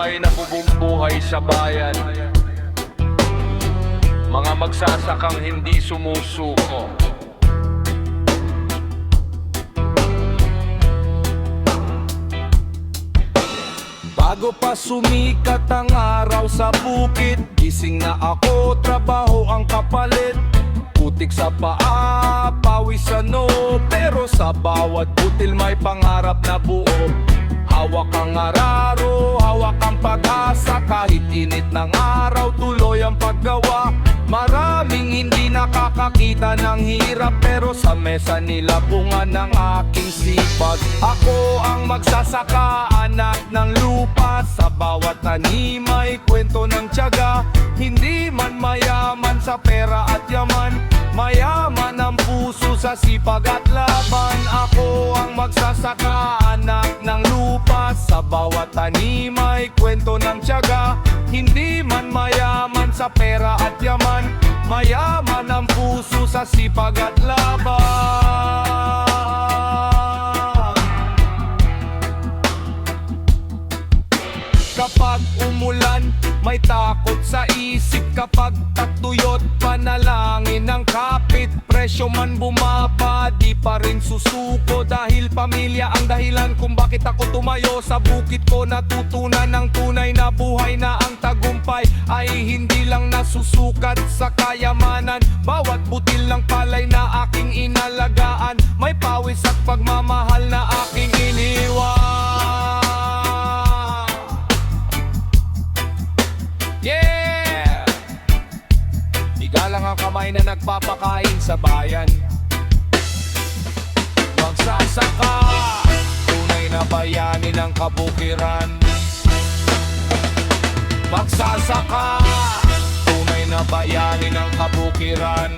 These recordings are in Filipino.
may nabubumbuhay sa bayan, mga magsasakang hindi sumusuko. Bago pa sumikat ang araw sa bukid, gising na ako, trabaho ang kapalit. Putik sa paa, pawis sa noo, pero sa bawat butil may pangarap na buo. Hawak ang araro, hawak ang pag-asa, kahit init ng araw, tuloy ang paggawa. Maraming hindi nakakakita ng hirap, pero sa mesa nila bunga ng aking sipag. Ako ang magsasaka, anak ng lupa, sa bawat tanim may kwento ng tiyaga. Hindi man mayaman sa pera at yaman, mayaman ang puso sa sipag at laban. Ako ang magsasaka, anak ng lupa, sa bawat tanim may kwento ng tiyaga. Hindi man mayaman sa pera at yaman, mayaman ang puso sa sipag at laban. Kapag umulan, may takot sa isip. Kapag tatuyot, panalangin ng kapit. Presyo man bumaba, di pa rin susuko, dahil pamilya ang dahilan kung bakit ako tumayo. Sa bukid ko natutunan ng tunay na buhay, na ang tagumpay ay hindi lang nasusukat sa kayamanan. Bawat butil ng palay na aking inalagaan, may pawis at pagmamahal na aking iniwan. Yeah! Igalang ang kamay na nagpapakain sa bayan. Magsasaka, tunay na bayani ng kabukiran. Magsasaka, tunay na bayani ng kabukiran.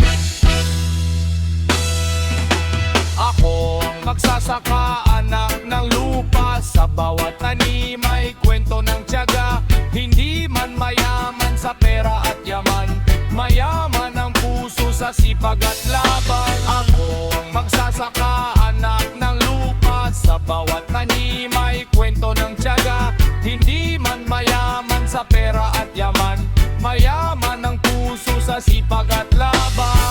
Ako ang magsasaka, anak ng lupa, sa bawat tanim may kwento ng tiyaga. Hindi man mayaman sa pera at yaman, mayaman ang puso sa sipag at laban. Ako ang magsasaka, anak ng lupa, sa bawat tanim may kwento ng tiyaga. Hindi man mayaman sa pera at yaman, mayaman ang puso sa sipag at laban.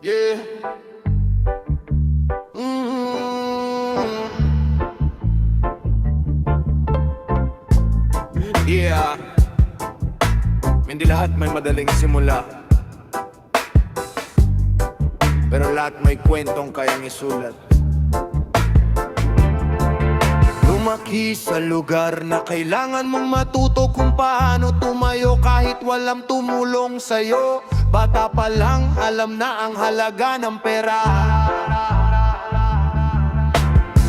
Yeah. Yeah. Hindi lahat may madaling simula, pero lahat may kwentong kayang isulat. Lumaki sa lugar na kailangan mong matuto kung paano tumayo kahit walang tumulong sa'yo. Bata pa lang, alam na ang halaga ng pera.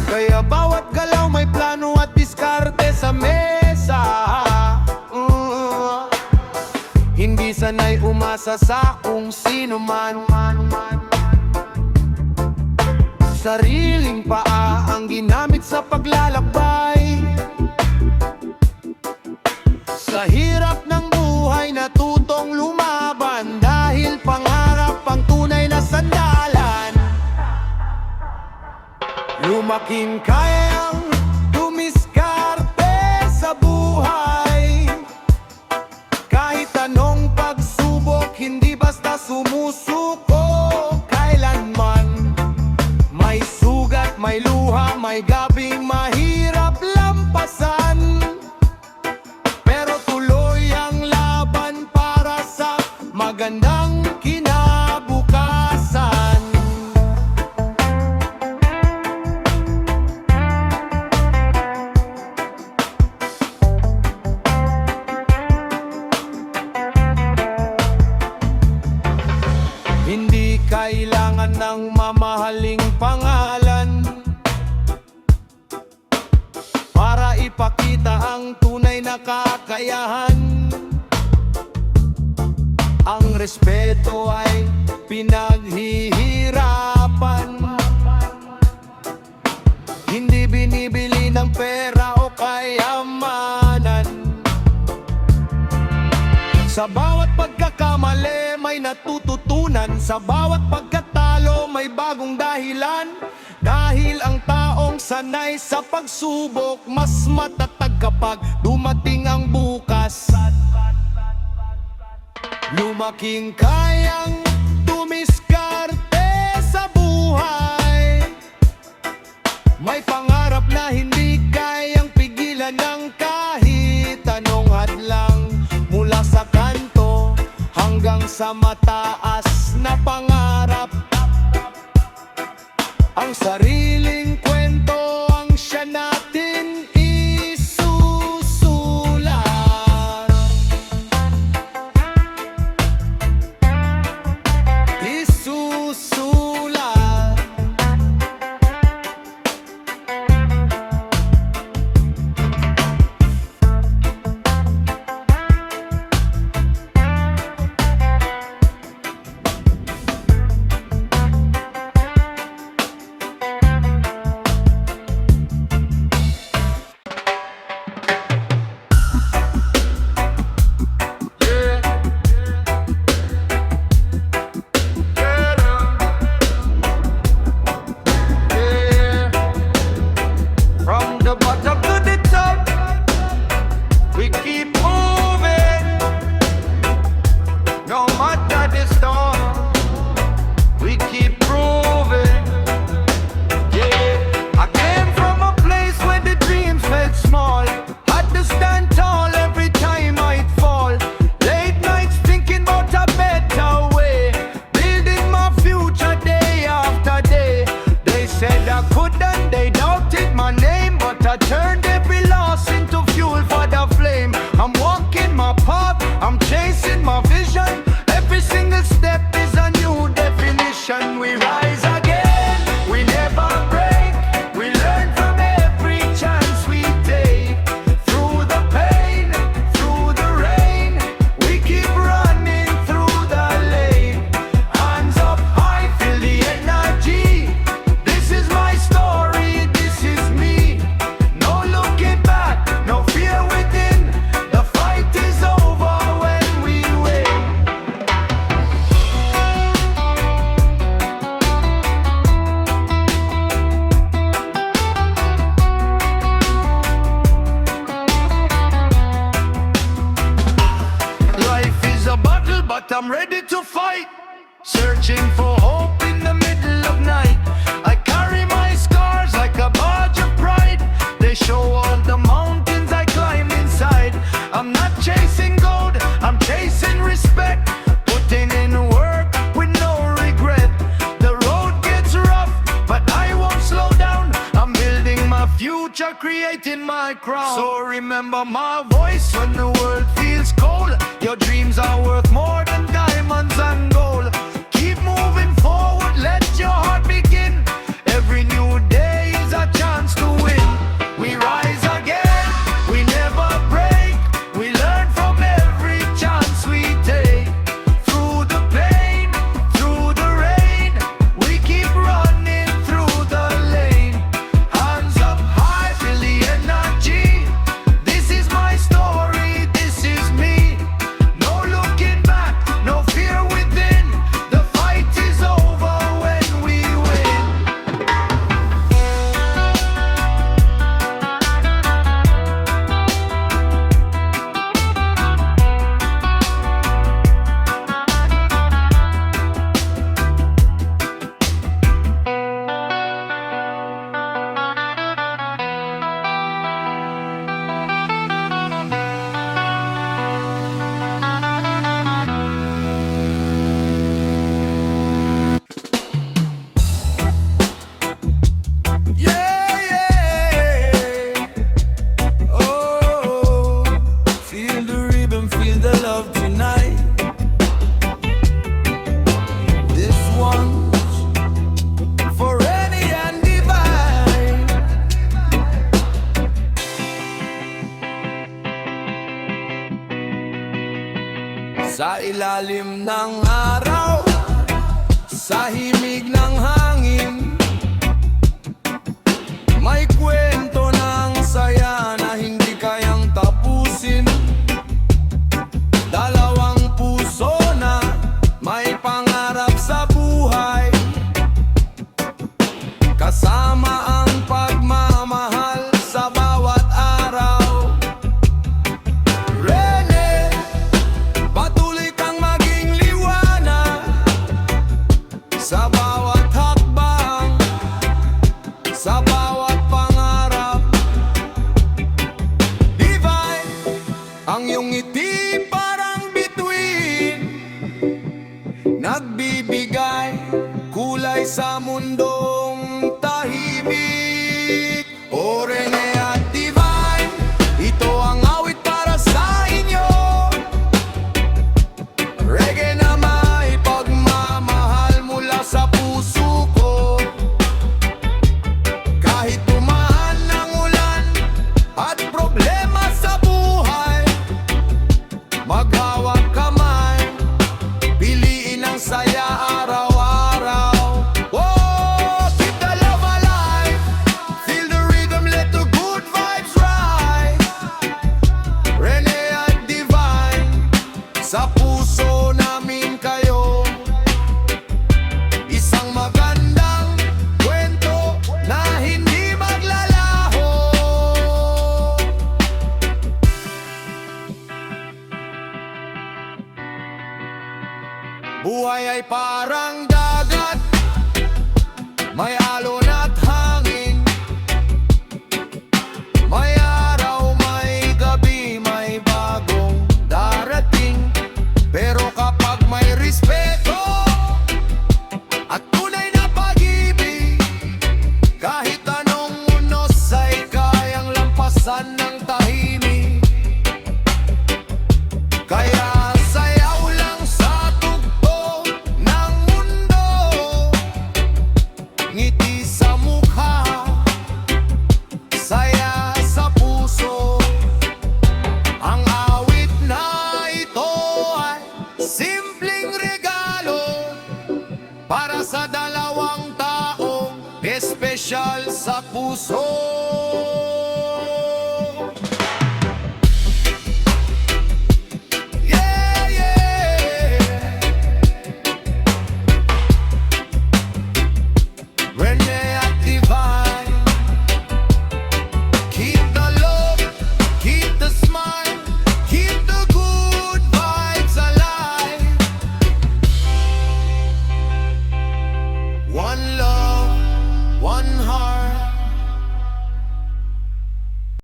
Kaya bawat galaw may plano at diskarte sa mesa. Hindi sanay umasa sa kung sino man. Sariling paa ang ginamit sa paglalakbay. Sa hirap ng buhay natutong lumaban, dahil pangarap ang tunay na sandalan. Lumaking kayang dumiskarte sa buhay, kahit anong pagsubok, hindi basta sumusuko. Kailanman may sugat, may luha, may gabing mahirap lampasan, pero tuloy ang laban para sa magandang kinabukasan. Hindi kailangan ng mamahaling pangalan para ipakita ang tunay na kakayahan. Ang respeto ay pinaghihirapan. Hindi binibili ng pera o kayamanan. Sa bawat pagkakamali may natututunan, sa bawat pagkatalo may bagong dahilan. Dahil ang taong sanay sa pagsubok mas matatag kapag dumating ang bukas. Lumaking kayang dumiskarte sa buhay, may pangarap na hindi kayang pigilan ng kahit anong hadlang. Mula sa kanto hanggang sa mataas na pangarap, ang sariling kwento ang siya natin isusulat. Isusulat. From the bottom to the top, we keep moving. No matter the storm, we keep proving. Yeah, I came from a place where the dreams felt small. Had to stand tall every time I'd fall. Late nights thinking about a better way, building my future day after day. They said I couldn't, they doubted my name, but I turned every loss into fuel for the flame. I'm walking my path, I'm chasing my vision. Every single step is a new definition. We rise again, we never break. We learn from every chance we take. Through the pain, through the rain, we keep running through the lane. Hands up high, feel the energy. This is my story, this is me. No looking back, no fear within. The fight is over when we win. Life is a battle, but I'm ready to fight. Searching for hope in the middle of night. I carry my scars like a badge of pride. They show all the mountains I climbed inside. I'm not chasing gold, I'm chasing respect. Putting in work with no regret. The road gets rough, but I won't slow down. I'm building my future, creating my crown. So remember my voice when the world feels cold. Your dreams are worth more than diamonds and gold. Keep moving forward, let your heart begin. Every new day is a chance to win. We rise again, we never break. We learn from every chance we take. Through the pain, through the rain, we keep running through the lane. Hands up high, feel the energy. This is my story, this is me. No looking back, no fear within. The fight is over when we win. Yeah, yeah. Oh, feel the rhythm, feel the love tonight. This one's for any and divine. Sa ilalim ng araw, Tahimik ng hangin, may kwento ng saya na hindi kayang tapusin. Dalawang puso na may pangarap sa buhay, kasama ang pagmamahal sa bawat araw. Rene, patuloy kang maging liwanag sa bawat hakbang, sa bawat pangarap. Divine, ang iyong ngiti parang bituin, nagbibigay kulay sa mundong tahimik. O Rene at Divine, ito ang awit para sa inyo. Reggae na may pagmamahal mula sa puso ko. Kahit tumaan ng ulan at problema sa buhay, maghawak kamay, piliin ang saya araw-araw. Oh, keep the love alive, feel the rhythm, let the good vibes rise. Rene at Divine, sa puso namin kayo. Isang magandang kwento na hindi maglalaho. Buhay ay parang dagat, may alon at hangin. May araw, may gabi, may bagong darating. Pero kapag may respeto at tunay na pag-ibig, kahit anong unos ay kayang lampasan ng tahimik. Kaya sayaw lang sa tugtog ng mundo, ngiti sa mukha, saya sa puso. Ang awit na ito ay simpleng regalo para sa dalawang taong espesyal sa puso.